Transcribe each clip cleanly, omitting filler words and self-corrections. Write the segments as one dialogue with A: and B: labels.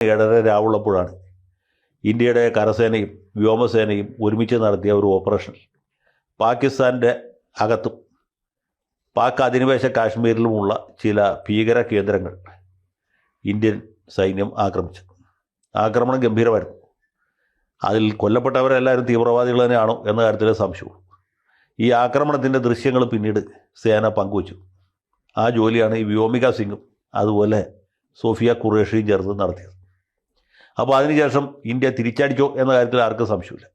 A: 7:30 രാവുള്ളപ്പോഴാണ് ഇന്ത്യയുടെ കരസേനയും വ്യോമസേനയും ഒരുമിച്ച് നടത്തിയ ഒരു ഓപ്പറേഷൻ പാകിസ്ഥാൻ്റെ അകത്തും പാക് അധിനിവേശ കാശ്മീരിലുമുള്ള ചില ഭീകര കേന്ദ്രങ്ങൾ ഇന്ത്യൻ സൈന്യം ആക്രമിച്ചു. ആക്രമണം ഗംഭീരമായിരുന്നു. അതിൽ കൊല്ലപ്പെട്ടവരെല്ലാവരും തീവ്രവാദികൾ തന്നെയാണോ എന്ന കാര്യത്തിൽ സംശയവും. ഈ ആക്രമണത്തിൻ്റെ ദൃശ്യങ്ങൾ പിന്നീട് സേന പങ്കുവച്ചു. ആ ജോലിയാണ് ഈ വ്യോമിക സിംഗും അതുപോലെ സോഫിയ ഖുറേഷിയും ചേർന്ന് നടത്തിയത്. അപ്പോൾ അതിനുശേഷം ഇന്ത്യ തിരിച്ചടിച്ചോ എന്ന കാര്യത്തിൽ ആർക്കും സംശയമില്ല.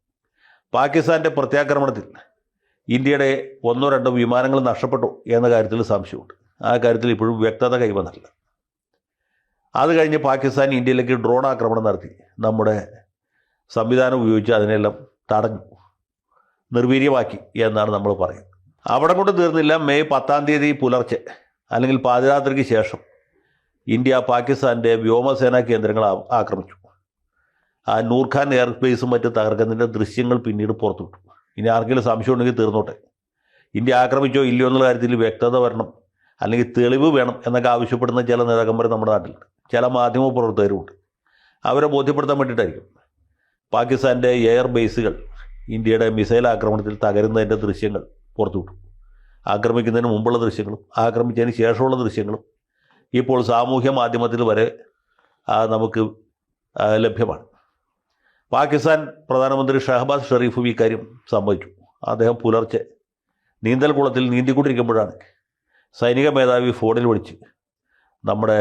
A: പാകിസ്ഥാൻ്റെ പ്രത്യാക്രമണത്തിൽ ഇന്ത്യയുടെ 1-2 വിമാനങ്ങൾ നഷ്ടപ്പെട്ടു എന്ന കാര്യത്തിൽ സംശയമുണ്ട്. ആ കാര്യത്തിൽ ഇപ്പോഴും വ്യക്തത കൈവന്നിട്ടില്ല. അത് കഴിഞ്ഞ് പാകിസ്ഥാൻ ഇന്ത്യയിലേക്ക് ഡ്രോൺ ആക്രമണം നടത്തി. നമ്മുടെ സംവിധാനം ഉപയോഗിച്ച് അതിനെല്ലാം തടഞ്ഞു, നിർവീര്യമാക്കി എന്നാണ് നമ്മൾ പറയുന്നത്. അവിടെ കൊണ്ട് തീർന്നില്ല. മെയ് 10 പുലർച്ചെ അല്ലെങ്കിൽ പാതിരാത്രിക്ക് ശേഷം ഇന്ത്യ പാകിസ്ഥാൻ്റെ വ്യോമസേനാ കേന്ദ്രങ്ങൾ ആക്രമിച്ചു. ആ നൂർഖാൻ എയർബേസും മറ്റ് തകർക്കുന്നതിൻ്റെ ദൃശ്യങ്ങൾ പിന്നീട് പുറത്തുവിട്ടു. ഇനി ആർക്കെങ്കിലും സംശയം ഉണ്ടെങ്കിൽ തീർന്നോട്ടെ. ഇന്ത്യ ആക്രമിച്ചോ ഇല്ലയോ എന്നുള്ള കാര്യത്തിൽ വ്യക്തത വരണം, അല്ലെങ്കിൽ തെളിവ് വേണം എന്നൊക്കെ ആവശ്യപ്പെടുന്ന ചില നേതാക്കന്മാർ നമ്മുടെ നാട്ടിലുണ്ട്. ചില മാധ്യമ പ്രവർത്തകരുമുണ്ട്. അവരെ ബോധ്യപ്പെടുത്താൻ വേണ്ടിയിട്ടായിരിക്കും പാകിസ്ഥാൻ്റെ എയർ ബേസുകൾ ഇന്ത്യയുടെ മിസൈൽ ആക്രമണത്തിൽ തകരുന്നതിൻ്റെ ദൃശ്യങ്ങൾ പുറത്തുവിട്ടു. ആക്രമിക്കുന്നതിന് മുമ്പുള്ള ദൃശ്യങ്ങളും ആക്രമിച്ചതിന് ശേഷമുള്ള ദൃശ്യങ്ങളും ഇപ്പോൾ സാമൂഹ്യ മാധ്യമത്തിൽ വരെ നമുക്ക് ലഭ്യമാണ്. പാകിസ്ഥാൻ പ്രധാനമന്ത്രി ഷഹബാസ് ഷെറീഫും ഇക്കാര്യം സമ്മതിച്ചു. അദ്ദേഹം പുലർച്ചെ നീന്തൽക്കുളത്തിൽ നീന്തിക്കൊണ്ടിരിക്കുമ്പോഴാണ് സൈനിക മേധാവി ഫോണിൽ വിളിച്ച് നമ്മുടെ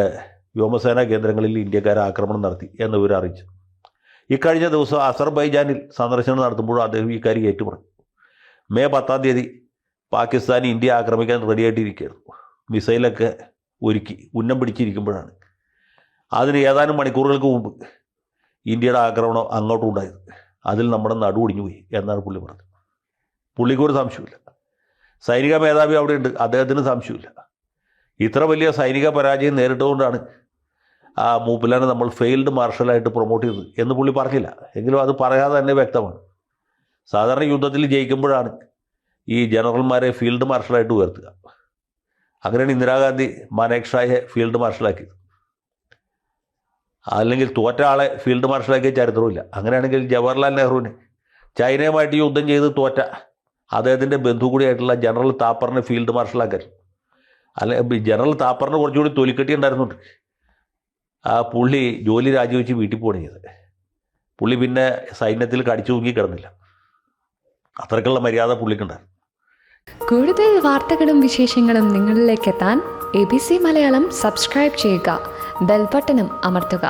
A: വ്യോമസേനാ കേന്ദ്രങ്ങളിൽ ഇന്ത്യക്കാരെ ആക്രമണം നടത്തി എന്ന് ഇവർ അറിയിച്ചു. ഇക്കഴിഞ്ഞ ദിവസം അസർബൈജാനിൽ സന്ദർശനം നടത്തുമ്പോഴും അദ്ദേഹം ഇക്കാര്യം ഏറ്റുപറഞ്ഞു. മെയ് 10 പാകിസ്ഥാൻ ഇന്ത്യ ആക്രമിക്കാൻ റെഡിയായിട്ടിരിക്കുകയായിരുന്നു. മിസൈലൊക്കെ ഒരുക്കി ഉന്നം പിടിച്ചിരിക്കുമ്പോഴാണ് അതിന് ഏതാനും മണിക്കൂറുകൾക്ക് മുമ്പ് ഇന്ത്യയുടെ ആക്രമണം അങ്ങോട്ടും ഉണ്ടായത്. അതിൽ നമ്മുടെ നടുവൊടിഞ്ഞു പോയി എന്നാണ് പുള്ളി പറഞ്ഞത്. പുള്ളിക്കൊരു സംശയമില്ല. സൈനിക മേധാവി അവിടെ ഉണ്ട്, അദ്ദേഹത്തിന് സംശയമില്ല. ഇത്ര വലിയ സൈനിക പരാജയം നേരിട്ടുകൊണ്ടാണ് ആ മൂപ്പിലാനെ നമ്മൾ ഫെയിൽഡ് മാർഷലായിട്ട് പ്രൊമോട്ട് ചെയ്തത് എന്ന് പുള്ളി പറഞ്ഞില്ല. എങ്കിലും അത് പറയാതെ തന്നെ വ്യക്തമാണ്. സാധാരണ യുദ്ധത്തിൽ ജയിക്കുമ്പോഴാണ് ഈ ജനറൽമാരെ ഫീൽഡ് മാർഷലായിട്ട് ഉയർത്തുക. അങ്ങനെയാണ് ഇന്ദിരാഗാന്ധി മാനേക്ഷായെ ഫീൽഡ് മാർഷലാക്കിയത്. അല്ലെങ്കിൽ തോറ്റ ആളെ ഫീൽഡ് മാർഷലാക്കിയ ചരിത്രമില്ല. അങ്ങനെയാണെങ്കിൽ ജവഹർലാൽ നെഹ്റുവിന് ചൈനയുമായിട്ട് യുദ്ധം ചെയ്ത് തോറ്റ അദ്ദേഹത്തിൻ്റെ ബന്ധു കൂടിയായിട്ടുള്ള ജനറൽ താപ്പറിനെ ഫീൽഡ് മാർഷലാക്കാൻ, ജനറൽ താപ്പറിന് കുറച്ചുകൂടി തൊലിക്കെട്ടി ഉണ്ടായിരുന്നുണ്ട്. ആ പുള്ളി ജോലി രാജിവെച്ച് വീട്ടിൽ പോവുകയാണ് ചെയ്തത്. പുള്ളി പിന്നെ സൈന്യത്തിൽ കടിച്ചു തൂങ്ങി കിടന്നില്ല. അത്രയ്ക്കുള്ള മര്യാദ പുള്ളിക്കുണ്ടായിരുന്നു.
B: കൂടുതൽ വാർത്തകളും വിശേഷങ്ങളും നിങ്ങളിലേക്ക് എത്താൻ ABC മലയാളം സബ്സ്ക്രൈബ് ചെയ്യുക, ബെൽബട്ടനും അമർത്തുക.